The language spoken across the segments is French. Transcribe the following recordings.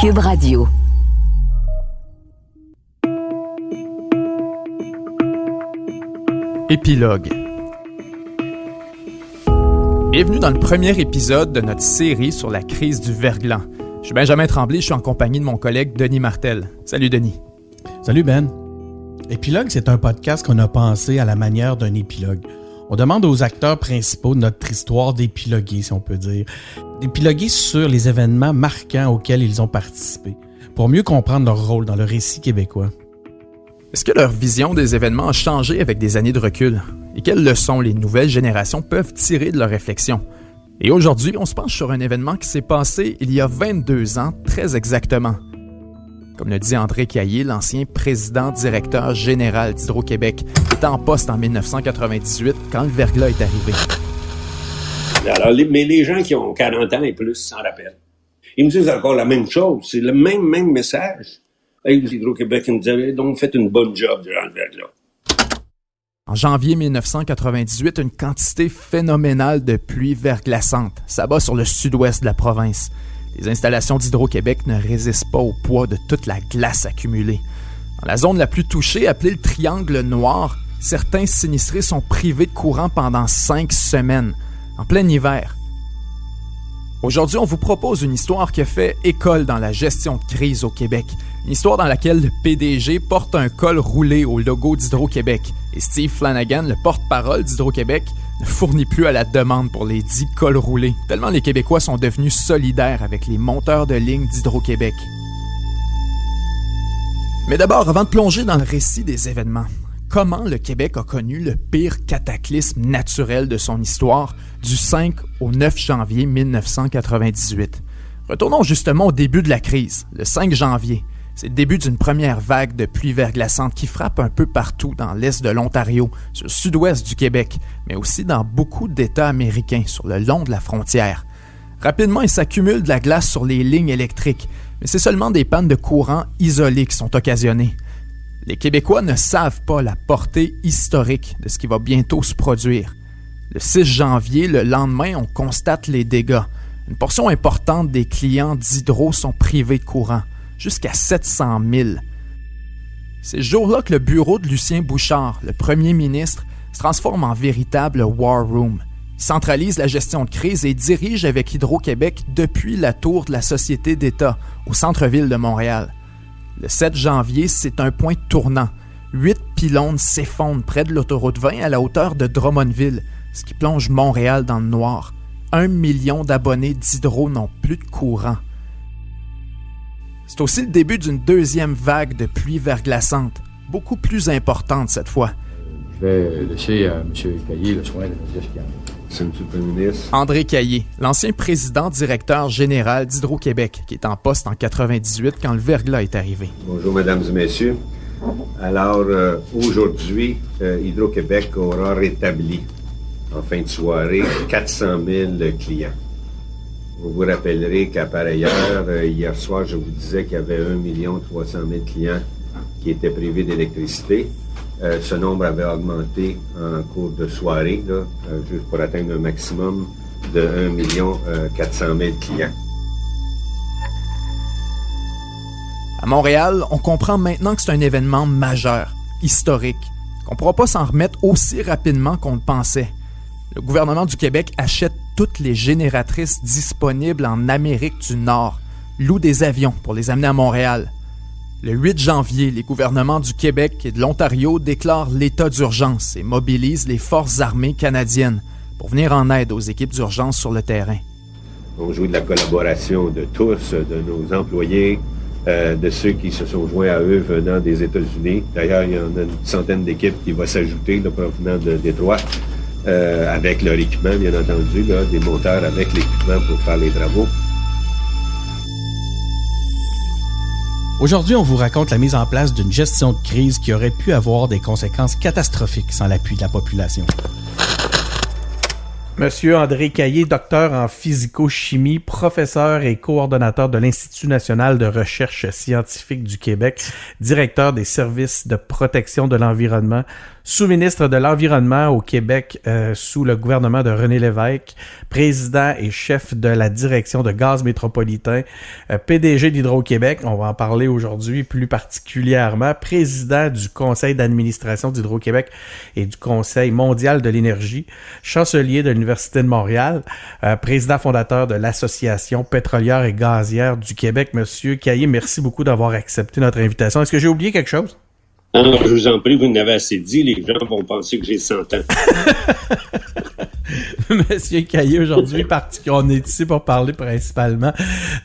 Cube Radio. Épilogue. Bienvenue dans le premier épisode de notre série sur la crise du verglas. Je suis Benjamin Tremblay, je suis en compagnie de mon collègue Denis Martel. Salut Denis. Salut Ben. Épilogue, c'est un podcast qu'on a pensé à la manière d'un épilogue. On demande aux acteurs principaux de notre histoire d'épiloguer, si on peut dire. D'épiloguer sur les événements marquants auxquels ils ont participé, pour mieux comprendre leur rôle dans le récit québécois. Est-ce que leur vision des événements a changé avec des années de recul? Et quelles leçons les nouvelles générations peuvent tirer de leurs réflexions? Et aujourd'hui, on se penche sur un événement qui s'est passé il y a 22 ans, très exactement. Comme le dit André Caillé, l'ancien président-directeur général d'Hydro-Québec, qui était en poste en 1998 quand le verglas est arrivé. Alors, mais les gens qui ont 40 ans et plus s'en rappellent. Ils me disent encore la même chose. C'est le même message. Hey, Hydro-Québec nous avait donc fait une bonne job durant le verglas. En janvier 1998, une quantité phénoménale de pluie verglaçante s'abat sur le sud-ouest de la province. Les installations d'Hydro-Québec ne résistent pas au poids de toute la glace accumulée. Dans la zone la plus touchée, appelée le Triangle Noir, certains sinistrés sont privés de courant pendant 5 semaines, en plein hiver. Aujourd'hui, on vous propose une histoire qui a fait école dans la gestion de crise au Québec. Une histoire dans laquelle le PDG porte un col roulé au logo d'Hydro-Québec et Steve Flanagan, le porte-parole d'Hydro-Québec, ne fournit plus à la demande pour les dits cols roulés, tellement les Québécois sont devenus solidaires avec les monteurs de ligne d'Hydro-Québec. Mais d'abord, avant de plonger dans le récit des événements, comment le Québec a connu le pire cataclysme naturel de son histoire du 5 au 9 janvier 1998? Retournons justement au début de la crise, le 5 janvier. C'est le début d'une première vague de pluie verglaçante qui frappe un peu partout dans l'est de l'Ontario, sur le sud-ouest du Québec, mais aussi dans beaucoup d'États américains sur le long de la frontière. Rapidement, il s'accumule de la glace sur les lignes électriques, mais c'est seulement des pannes de courant isolées qui sont occasionnées. Les Québécois ne savent pas la portée historique de ce qui va bientôt se produire. Le 6 janvier, le lendemain, on constate les dégâts. Une portion importante des clients d'Hydro sont privés de courant, jusqu'à 700 000. C'est ce jour-là que le bureau de Lucien Bouchard, le premier ministre, se transforme en véritable war room. Il centralise la gestion de crise et dirige avec Hydro-Québec depuis la tour de la Société d'État, au centre-ville de Montréal. Le 7 janvier, c'est un point tournant. 8 pylônes s'effondrent près de l'autoroute 20 à la hauteur de Drummondville, ce qui plonge Montréal dans le noir. 1 million d'abonnés d'Hydro n'ont plus de courant. C'est aussi le début d'une deuxième vague de pluie verglaçante, beaucoup plus importante cette fois. Je vais laisser à M. Caillé le soin de nous dire ce qu'il y a. C'est M. le Premier ministre. André Caillé, l'ancien président-directeur général d'Hydro-Québec, qui est en poste en 98 quand le verglas est arrivé. Bonjour, mesdames et messieurs. Alors, aujourd'hui, Hydro-Québec aura rétabli, en fin de soirée, 400 000 clients. Vous vous rappellerez qu'à pareille heure, hier soir, je vous disais qu'il y avait 1 300 000 clients qui étaient privés d'électricité. Ce nombre avait augmenté en cours de soirée, là, juste pour atteindre un maximum de 1 400 000 clients. À Montréal, on comprend maintenant que c'est un événement majeur, historique, qu'on ne pourra pas s'en remettre aussi rapidement qu'on le pensait. Le gouvernement du Québec achète toutes les génératrices disponibles en Amérique du Nord, loue des avions pour les amener à Montréal. Le 8 janvier, les gouvernements du Québec et de l'Ontario déclarent l'état d'urgence et mobilisent les forces armées canadiennes pour venir en aide aux équipes d'urgence sur le terrain. On joue de la collaboration de tous, de nos employés, de ceux qui se sont joints à eux venant des États-Unis. D'ailleurs, il y en a une centaine d'équipes qui vont s'ajouter là, provenant de Détroit. Avec leur équipement, bien entendu, là, des monteurs avec l'équipement pour faire les travaux. Aujourd'hui, on vous raconte la mise en place d'une gestion de crise qui aurait pu avoir des conséquences catastrophiques sans l'appui de la population. Monsieur André Caillé, docteur en physico-chimie, professeur et coordonnateur de l'Institut national de recherche scientifique du Québec, directeur des services de protection de l'environnement, sous-ministre de l'Environnement au Québec sous le gouvernement de René Lévesque, président et chef de la direction de Gaz métropolitain, PDG d'Hydro-Québec, on va en parler aujourd'hui plus particulièrement, président du conseil d'administration d'Hydro-Québec et du conseil mondial de l'énergie, chancelier de l'Université de Montréal, président fondateur de l'Association pétrolière et gazière du Québec. Monsieur Caillé, merci beaucoup d'avoir accepté notre invitation. Est-ce que j'ai oublié quelque chose? Alors, je vous en prie, vous n'avez assez dit, les gens vont penser que j'ai 100 ans. Monsieur Caillé, aujourd'hui, on est ici pour parler principalement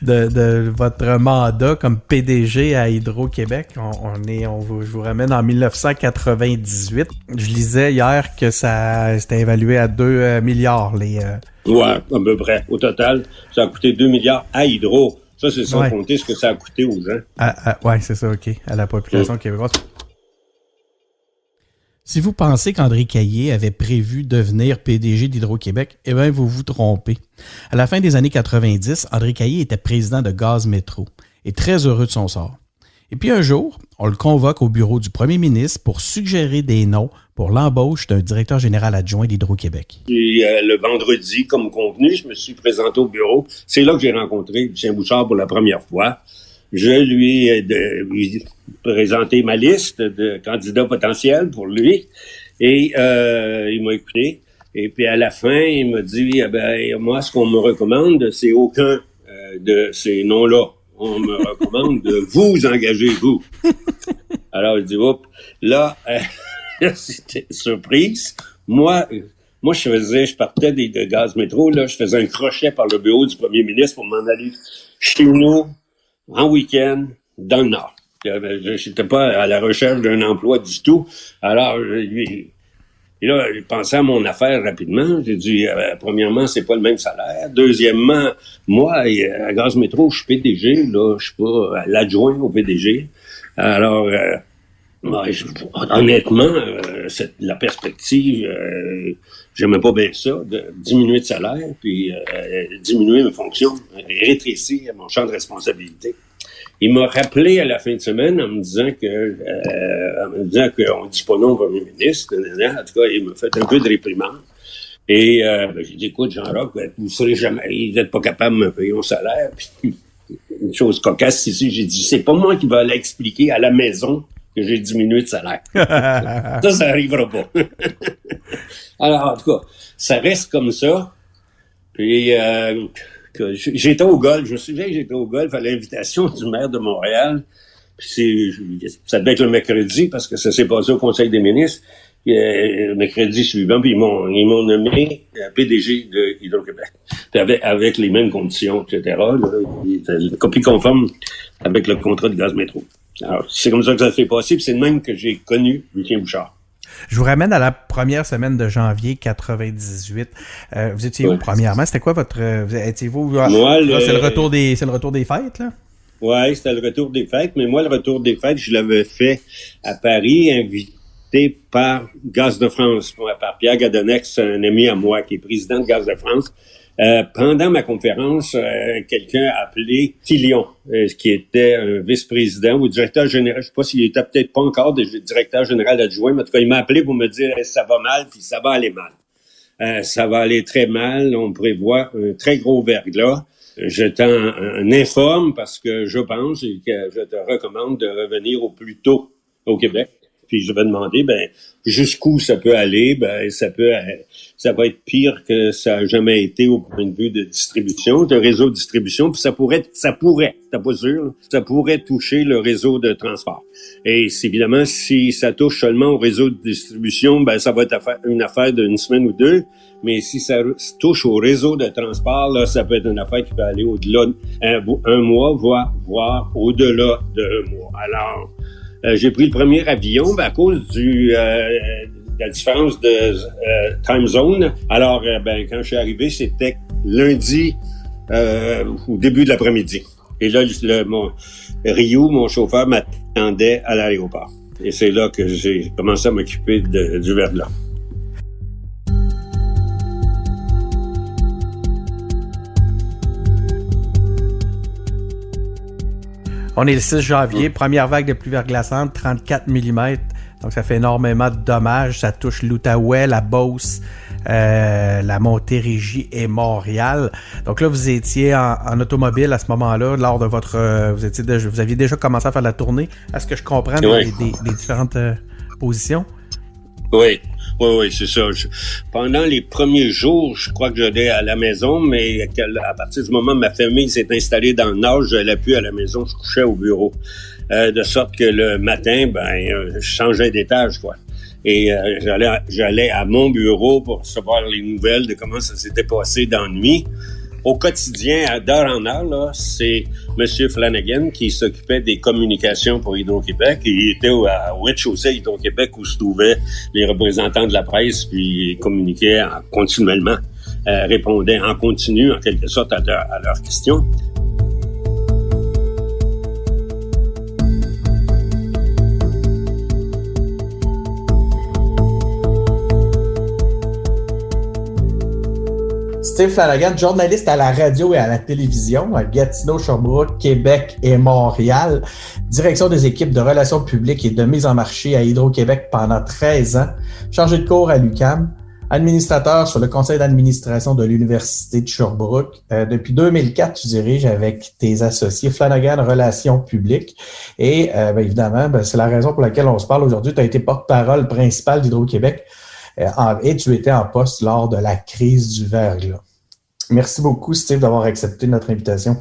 de votre mandat comme PDG à Hydro-Québec. Je vous ramène en 1998. Je lisais hier que c'était évalué à 2 milliards. Ouais, à peu près. Au total, ça a coûté 2 milliards à Hydro. Ça, c'est sans compter ce que ça a coûté aux gens. Ouais, c'est ça, OK. À la population québécoise. Si vous pensez qu'André Caillé avait prévu devenir PDG d'Hydro-Québec, eh bien, vous vous trompez. À la fin des années 90, André Caillé était président de Gaz Métro et très heureux de son sort. Et puis un jour, on le convoque au bureau du premier ministre pour suggérer des noms pour l'embauche d'un directeur général adjoint d'Hydro-Quéquébec. Et le vendredi, comme convenu, je me suis présenté au bureau. C'est là que j'ai rencontré Lucien Bouchard pour la première fois. Je lui ai présenté ma liste de candidats potentiels pour lui et il m'a écouté. Et puis à la fin, il m'a dit moi, ce qu'on me recommande, c'est aucun de ces noms-là. On me recommande de vous engager, vous. Alors, il dit, hop, là, c'était surprise. Moi, je partais de Gaz Métro, là, je faisais un crochet par le bureau du premier ministre pour m'en aller chez nous, en week-end, dans le Nord. Je n'étais pas à la recherche d'un emploi du tout. Alors, et là, j'ai pensé à mon affaire rapidement. J'ai dit, premièrement, c'est pas le même salaire. Deuxièmement, moi, à Gaz Métro, je suis PDG, là, je suis pas l'adjoint au PDG. Alors, honnêtement, la perspective, j'aimais pas bien ça, de diminuer de salaire, puis diminuer mes fonctions, rétrécir mon champ de responsabilité. Il m'a rappelé à la fin de semaine en me disant qu'on dit pas non au premier ministre. En tout cas, il m'a fait un peu de réprimande. Et j'ai dit, écoute, Jean-Roch, vous n'êtes pas capable de me payer mon salaire. Puis, une chose cocasse ici, j'ai dit, c'est pas moi qui vais aller expliquer à la maison que j'ai diminué de salaire. ça arrivera pas. Alors, en tout cas, ça reste comme ça. Puis, j'étais au golf. Je me souviens que j'étais au golf à l'invitation du maire de Montréal. Puis ça devait être le mercredi parce que ça s'est passé au Conseil des ministres. Le mercredi suivant, puis ils m'ont nommé PDG de Hydro-Québec. Puis avec les mêmes conditions, etc. Une copie conforme avec le contrat de Gaz Métro. Alors, c'est comme ça que ça s'est passé, puis c'est de même que j'ai connu Lucien Bouchard. Je vous ramène à la première semaine de janvier 98. Vous étiez où, premièrement? C'était quoi votre... étiez-vous... Moi, c'est le retour des fêtes, là? Oui, c'était le retour des fêtes, mais moi, le retour des fêtes, je l'avais fait à Paris, invité par Gaz de France, par Pierre Gadonex, un ami à moi qui est président de Gaz de France. Pendant ma conférence, quelqu'un a appelé Tillion, qui était un vice-président ou directeur général. Je sais pas s'il était peut-être pas encore directeur général adjoint, mais en tout cas, il m'a appelé pour me dire ça va mal, puis ça va aller mal. Ça va aller très mal. On prévoit un très gros verglas. Je t'en informe parce que je pense et que je te recommande de revenir au plus tôt au Québec. Puis je vais demander, jusqu'où ça peut aller. Ça va être pire que ça a jamais été au point de vue de distribution, de réseau de distribution. Puis ça pourrait, t'es pas sûr, ça pourrait toucher le réseau de transport. Et évidemment, si ça touche seulement au réseau de distribution, ça va être une affaire d'une semaine ou deux. Mais si ça touche au réseau de transport, là, ça peut être une affaire qui peut aller au-delà d'un mois, voire au-delà d'un mois. Alors, j'ai pris le premier avion à cause de la différence de time zone. Alors, quand je suis arrivé, c'était lundi au début de l'après-midi. Et là, mon chauffeur, m'attendait à l'aéroport. Et c'est là que j'ai commencé à m'occuper du verglas. On est le 6 janvier, première vague de pluie verglaçante, 34 mm Donc, ça fait énormément de dommages. Ça touche l'Outaouais, la Beauce, la Montérégie et Montréal. Donc là, vous étiez en automobile à ce moment-là, lors de votre... vous aviez déjà commencé à faire la tournée. Est-ce que je comprends des différentes positions? Oui, c'est ça. Pendant les premiers jours, je crois que j'allais à la maison, mais à partir du moment où ma famille s'est installée dans le nord, je n'allais plus à la maison, je couchais au bureau. De sorte que le matin, je changeais d'étage, quoi. Et j'allais à mon bureau pour recevoir les nouvelles de comment ça s'était passé dans la nuit. Au quotidien, d'heure en heure, là, c'est M. Flanagan qui s'occupait des communications pour Hydro-Québec. Il était au rez-de-chaussée Hydro-Québec où se trouvaient les représentants de la presse, puis il communiquait continuellement, répondait en continu, en quelque sorte, à leurs questions. Steve Flanagan, journaliste à la radio et à la télévision à Gatineau, Sherbrooke, Québec et Montréal. Direction des équipes de relations publiques et de mise en marché à Hydro-Québec pendant 13 ans. Chargé de cours à l'UQAM. Administrateur sur le conseil d'administration de l'Université de Sherbrooke. Depuis 2004, tu diriges avec tes associés Flanagan Relations publiques. Et évidemment, c'est la raison pour laquelle on se parle aujourd'hui. Tu as été porte-parole principale d'Hydro-Québec. Et tu étais en poste lors de la crise du verglas. Merci beaucoup, Steve, d'avoir accepté notre invitation.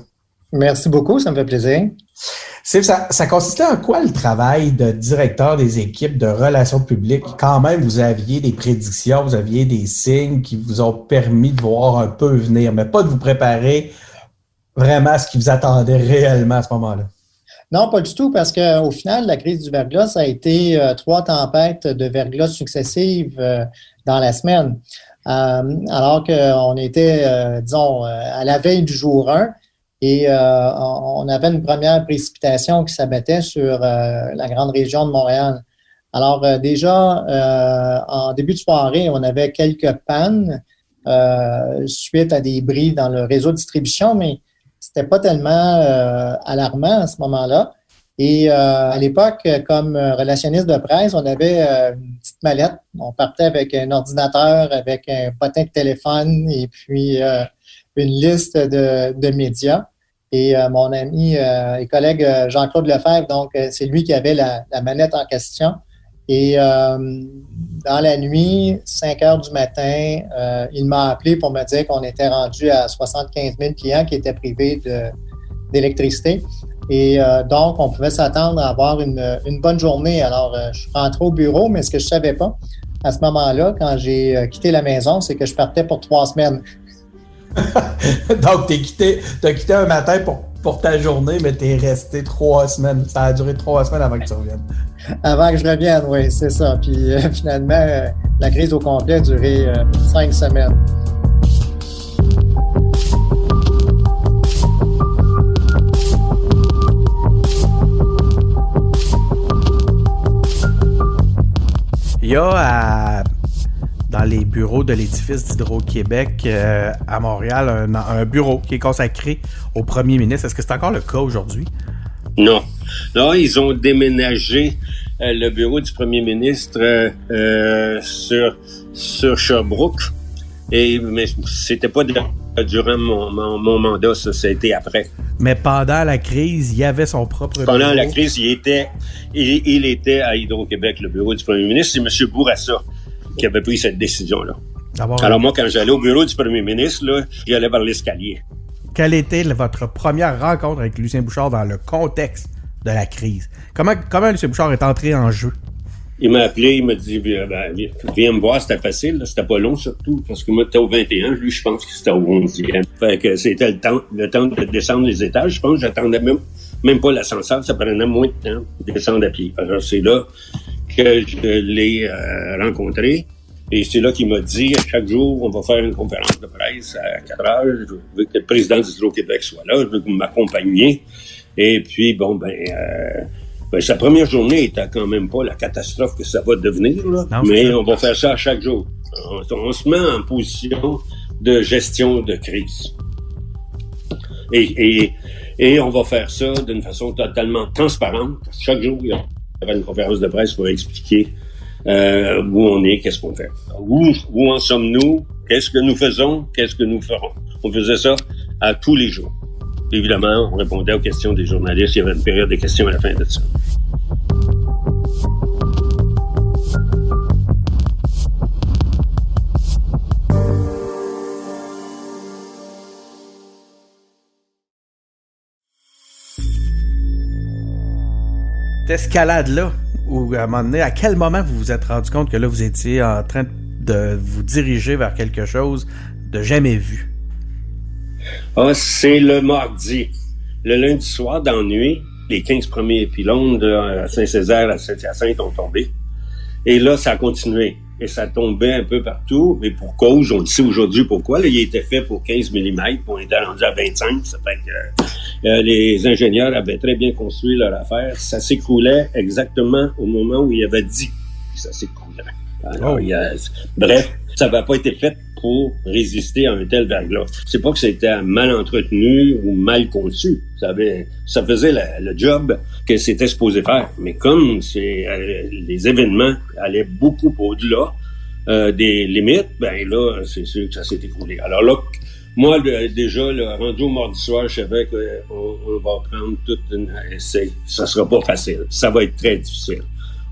Merci beaucoup, ça me fait plaisir. Steve, ça consistait en quoi le travail de directeur des équipes de relations publiques? Quand même, vous aviez des prédictions, vous aviez des signes qui vous ont permis de voir un peu venir, mais pas de vous préparer vraiment à ce qui vous attendait réellement à ce moment-là. Non, pas du tout, parce qu'au final, la crise du verglas, ça a été 3 tempêtes de verglas successives dans la semaine. Alors qu'on était, à la veille du jour 1 et on avait une première précipitation qui s'abattait sur la grande région de Montréal. Alors déjà, en début de soirée, on avait quelques pannes suite à des bris dans le réseau de distribution, mais c'était pas tellement alarmant à ce moment-là. Et à l'époque, comme relationniste de presse, on avait une petite mallette. On partait avec un ordinateur, avec un potin de téléphone et puis une liste de médias. Et mon ami et collègue Jean-Claude Lefebvre, donc c'est lui qui avait la manette en question. Et dans la nuit, 5 heures du matin, il m'a appelé pour me dire qu'on était rendu à 75 000 clients qui étaient privés d'électricité. Et donc, on pouvait s'attendre à avoir une bonne journée. Alors, je suis rentré au bureau, mais ce que je ne savais pas à ce moment-là, quand j'ai quitté la maison, c'est que je partais pour 3 semaines. Donc, t'as quitté un matin pour ta journée, mais t'es resté 3 semaines. Ça a duré 3 semaines avant que tu reviennes. Avant que je revienne, oui, c'est ça. Puis finalement, la crise au complet a duré 5 semaines. Il y a dans les bureaux de l'édifice d'Hydro-Québec à Montréal un bureau qui est consacré au premier ministre. Est-ce que c'est encore le cas aujourd'hui? Non. Non, ils ont déménagé le bureau du premier ministre sur Sherbrooke. Mais c'était pas durant mon mandat, ça a été après. Mais pendant la crise, il y avait son propre bureau. Pendant la crise, il était à Hydro-Québec, le bureau du premier ministre. C'est M. Bourassa qui avait pris cette décision-là. Alors moi, quand j'allais au bureau du premier ministre, là, j'allais par l'escalier. Quelle était votre première rencontre avec Lucien Bouchard dans le contexte de la crise? Comment Lucien Bouchard est entré en jeu? Il m'a appelé, il m'a dit viens me voir, c'était facile, là, c'était pas long surtout, parce que moi j'étais au 21, lui je pense que c'était au 11e. Fait que c'était le temps de descendre les étages, je pense que j'attendais même pas l'ascenseur, ça prenait moins de temps de descendre à pied. Alors c'est là que je l'ai rencontré, et c'est là qu'il m'a dit chaque jour on va faire une conférence de presse à 4 heures, je veux que le président d'Hydro-Québec soit là, je veux que vous m'accompagniez, et puis sa première journée était quand même pas la catastrophe que ça va devenir, là. Non, mais on va faire ça à chaque jour. On se met en position de gestion de crise. Et on va faire ça d'une façon totalement transparente. Chaque jour, une conférence de presse pour expliquer où on est, qu'est-ce qu'on fait. Où en sommes-nous? Qu'est-ce que nous faisons? Qu'est-ce que nous ferons? On faisait ça à tous les jours. Évidemment, on répondait aux questions des journalistes. Il y avait une période de questions à la fin de ça. Cette escalade-là, où à un moment donné, à quel moment vous vous êtes rendu compte que là, vous étiez en train de vous diriger vers quelque chose de jamais vu? C'est le mardi. Le lundi soir, dans la nuit, les 15 premiers pylônes de Saint-Césaire à Saint-Hyacinthe ont tombé. Et là, ça a continué. Et ça tombait un peu partout. Mais pour cause, on le sait aujourd'hui pourquoi. Là, il était fait pour 15 mm. On était rendu à 25. Ça fait que les ingénieurs avaient très bien construit leur affaire. Ça s'écroulait exactement au moment où il y avait dit que ça s'écroulait. Alors, bref, ça n'avait pas été fait pour résister à un tel verglas. C'est pas que c'était mal entretenu ou mal conçu. Ça faisait le job que c'était supposé faire. Mais comme les événements allaient beaucoup au-delà des limites, ben là, c'est sûr que ça s'est écroulé. Alors là, moi, déjà, rendu au mardi soir, je savais qu'on va prendre toute une essai. Ça sera pas facile. Ça va être très difficile.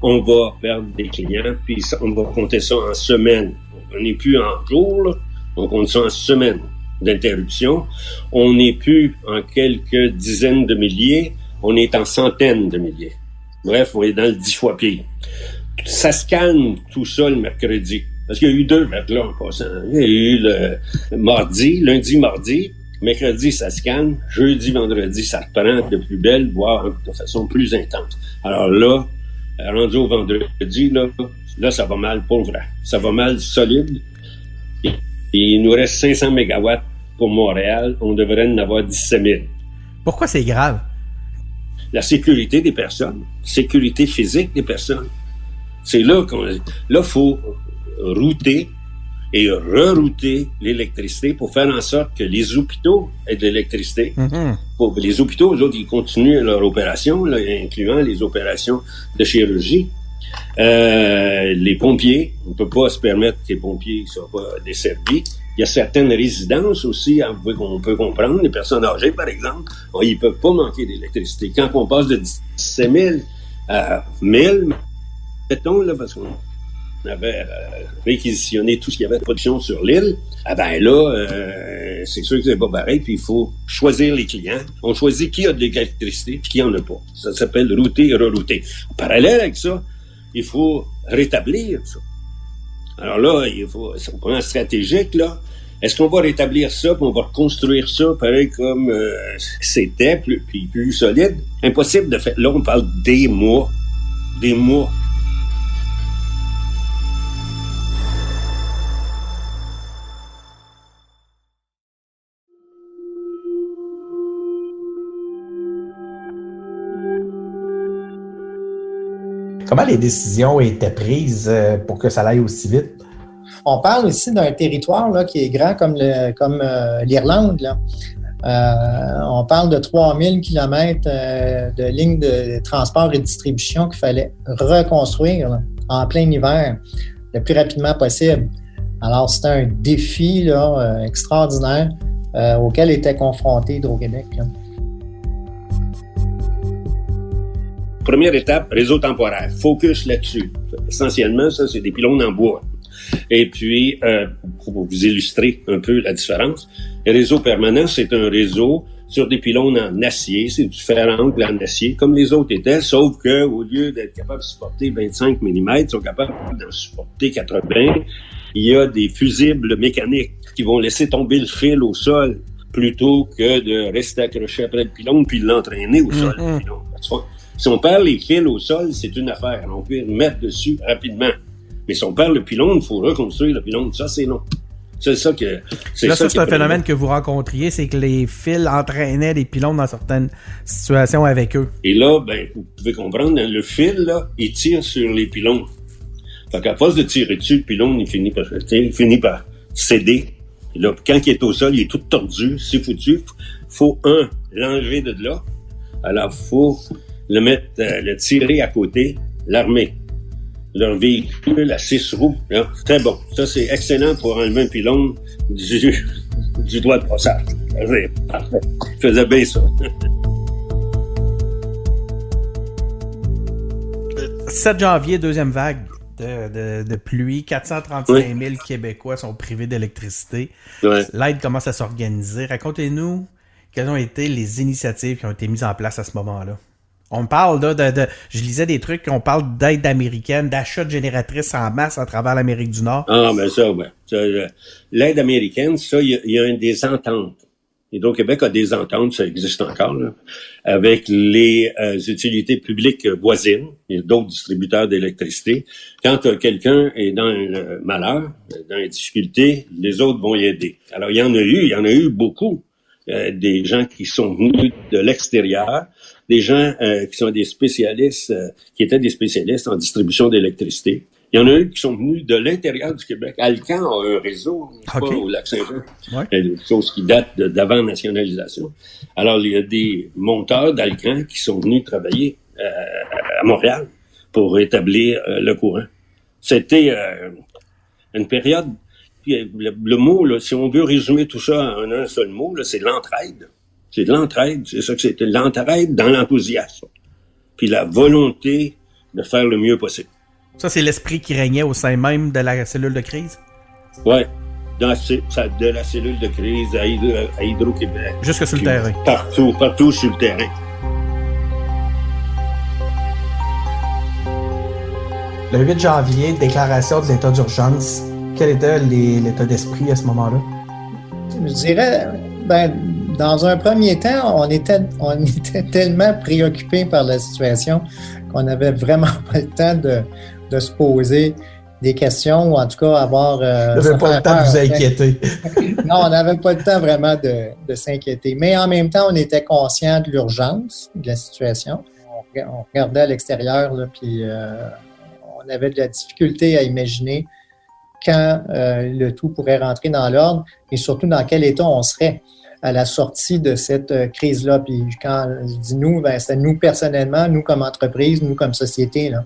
On va perdre des clients, puis on va compter ça en semaines. On n'est plus en jours, là. On compte ça en semaines d'interruption. On n'est plus en quelques dizaines de milliers, on est en centaines de milliers. Bref, on est dans le 10 fois pire. Ça se calme tout ça le mercredi. Parce qu'il y a eu 2 verglas en passant. Il y a eu le lundi, mardi. Mercredi, ça se calme. Jeudi, vendredi, ça reprend de plus belle, voire de façon plus intense. Alors là, rendu au vendredi, là, ça va mal pour vrai. Ça va mal solide. Et il nous reste 500 mégawatts pour Montréal. On devrait en avoir 17 000. Pourquoi c'est grave? La sécurité des personnes. Sécurité physique des personnes. C'est là il faut router et rerouter l'électricité pour faire en sorte que les hôpitaux aient de l'électricité. Mm-hmm. Les hôpitaux, eux autres, ils continuent leur opération, là, incluant les opérations de chirurgie. Les pompiers, on ne peut pas se permettre que les pompiers ne soient pas desservis. Il y a certaines résidences aussi, on peut comprendre, les personnes âgées, par exemple, ils ne peuvent pas manquer d'électricité. Quand on passe de 17 000 à 1000, mettons, là, parce qu'on avait réquisitionné tout ce qu'il y avait de production sur l'île, c'est sûr que c'est pas pareil, puis il faut choisir les clients. On choisit qui a de l'électricité puis qui en a pas. Ça s'appelle router et rerouter. En parallèle avec ça, il faut rétablir ça. Alors là, c'est un plan stratégique, là. Est-ce qu'on va rétablir ça, puis on va reconstruire ça, pareil comme c'était, plus solide? Impossible de faire. Là, on parle des mois. Des mois. Comment les décisions étaient prises pour que ça aille aussi vite? On parle ici d'un territoire là, qui est grand comme l'Irlande. Là. On parle de 3000 km de lignes de transport et de distribution qu'il fallait reconstruire là, en plein hiver le plus rapidement possible. Alors, c'était un défi là, extraordinaire auquel était confronté Hydro-Québec. Là. Première étape, réseau temporaire. Focus là-dessus. Essentiellement, ça, c'est des pylônes en bois. Et puis, pour vous illustrer un peu la différence, le réseau permanent, c'est un réseau sur des pylônes en acier. C'est du fer angle en acier, comme les autres étaient, sauf que au lieu d'être capable de supporter 25 mm, ils sont capables d'en supporter 80. Il y a des fusibles mécaniques qui vont laisser tomber le fil au sol plutôt que de rester accroché après le pylône puis l'entraîner au sol. Le pylône. Si on perd les fils au sol, c'est une affaire. On peut remettre dessus rapidement. Mais si on perd le pylône, il faut reconstruire le pylône. Ça, c'est long. C'est ça que... C'est un phénomène que vous rencontriez, c'est que les fils entraînaient les pylônes dans certaines situations avec eux. Et là, vous pouvez comprendre, le fil, là, il tire sur les pylônes. Fait qu'à force de tirer dessus, le pylône, il finit par céder. Et là, quand il est au sol, il est tout tordu, c'est foutu. Faut, l'enlever de là. Alors, faut le tirer à côté, l'armer. Leur véhicule à 6 roues, là, très bon. Ça, c'est excellent pour enlever un pylône du doigt de passage. Parfait. Je faisais bien ça. 7 janvier, deuxième vague de pluie. 435 000 Québécois sont privés d'électricité. Ouais. L'aide commence à s'organiser. Racontez-nous quelles ont été les initiatives qui ont été mises en place à ce moment-là. On parle là, je lisais des trucs, on parle d'aide américaine, d'achat de génératrices en masse à travers l'Amérique du Nord. Ah, ben ça, ouais. L'aide américaine, ça, il y a des ententes. Hydro-Québec a des ententes, ça existe encore, là, avec les utilités publiques voisines et d'autres distributeurs d'électricité. Quand quelqu'un est dans le malheur, dans les difficultés, les autres vont y aider. Alors, il y en a eu beaucoup. Des gens qui sont venus de l'extérieur, des gens qui sont des spécialistes, qui étaient des spécialistes en distribution d'électricité. Il y en a eu qui sont venus de l'intérieur du Québec. Alcan a un réseau, pas, au Lac-Saint-Jean. Ouais. Des choses qui datent d'avant nationalisation. Alors, il y a des monteurs d'Alcan qui sont venus travailler à Montréal pour établir le courant. C'était une période... Le mot, là, si on veut résumer tout ça en un seul mot, là, c'est l'entraide. C'est de l'entraide, c'est ça que c'était. L'entraide dans l'enthousiasme. Puis la volonté de faire le mieux possible. Ça, c'est l'esprit qui régnait au sein même de la cellule de crise? Oui. De la cellule de crise à Hydro-Québec. Jusque sur le terrain. Partout sur le terrain. Le 8 janvier, déclaration de l'état d'urgence. Quel était l'état d'esprit à ce moment-là? Je dirais, dans un premier temps, on était tellement préoccupés par la situation qu'on n'avait vraiment pas le temps de se poser des questions ou en tout cas avoir... Vous n'avez pas le temps de vous inquiéter. Non, on n'avait pas le temps vraiment de s'inquiéter. Mais en même temps, on était conscient de l'urgence de la situation. On regardait à l'extérieur, là, puis on avait de la difficulté à imaginer quand le tout pourrait rentrer dans l'ordre et surtout dans quel état on serait à la sortie de cette crise-là. Puis quand je dis nous, c'est nous personnellement, nous comme entreprise, nous comme société, là.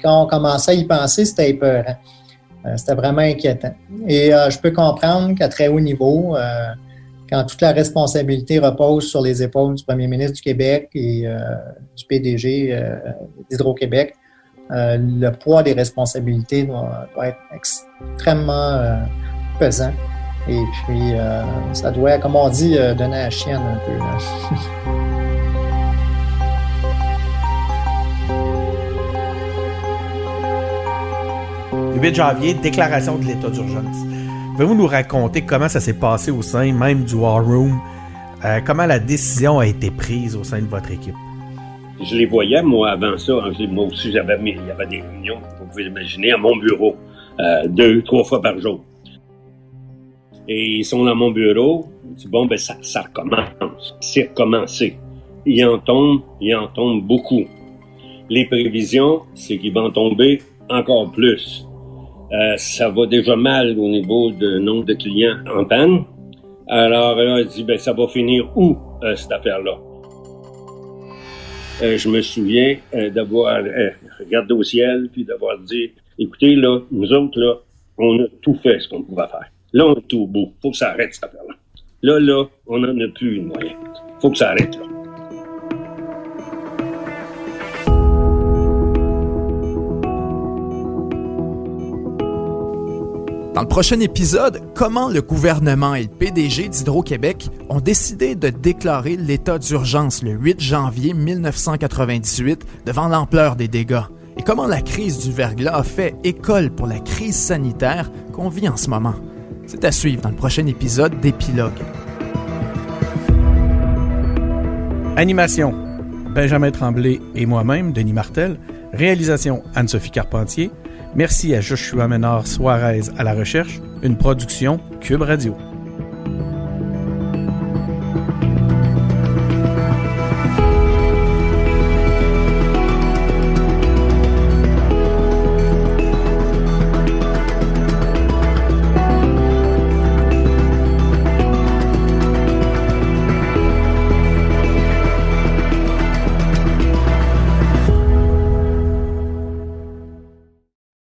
Quand on commençait à y penser, c'était épeurant. C'était vraiment inquiétant. Et je peux comprendre qu'à très haut niveau, quand toute la responsabilité repose sur les épaules du premier ministre du Québec et du PDG d'Hydro-Québec, le poids des responsabilités doit être extrêmement pesant. Et puis, ça doit, comme on dit, donner à la chienne un peu. Là. Le 8 janvier, déclaration de l'état d'urgence. Pouvez-vous nous raconter comment ça s'est passé au sein même du War Room? Comment la décision a été prise au sein de votre équipe? Je les voyais, moi, avant ça. Moi aussi, il y avait des réunions, vous pouvez l'imaginer, à mon bureau, 2-3 fois par jour. Et ils sont dans mon bureau. Je dis, bon, ça recommence. C'est recommencé. Il en tombe beaucoup. Les prévisions, c'est qu'il va en tomber encore plus. Ça va déjà mal au niveau du nombre de clients en panne. Alors, là, il dit, ça va finir où, cette affaire-là? Je me souviens d'avoir regardé au ciel, puis d'avoir dit, écoutez, là, nous autres, là, on a tout fait ce qu'on pouvait faire. Là, on est au bout. Faut que ça arrête, cette affaire-là. Là, on n'en a plus une moyen. Faut que ça arrête, là. Dans le prochain épisode, comment le gouvernement et le PDG d'Hydro-Québec ont décidé de déclarer l'état d'urgence le 8 janvier 1998 devant l'ampleur des dégâts et comment la crise du verglas a fait école pour la crise sanitaire qu'on vit en ce moment. C'est à suivre dans le prochain épisode d'Épilogue. Animation, Benjamin Tremblay et moi-même, Denis Martel. Réalisation, Anne-Sophie Carpentier. Merci à Joshua Ménard Suarez à la recherche. Une production Cube Radio.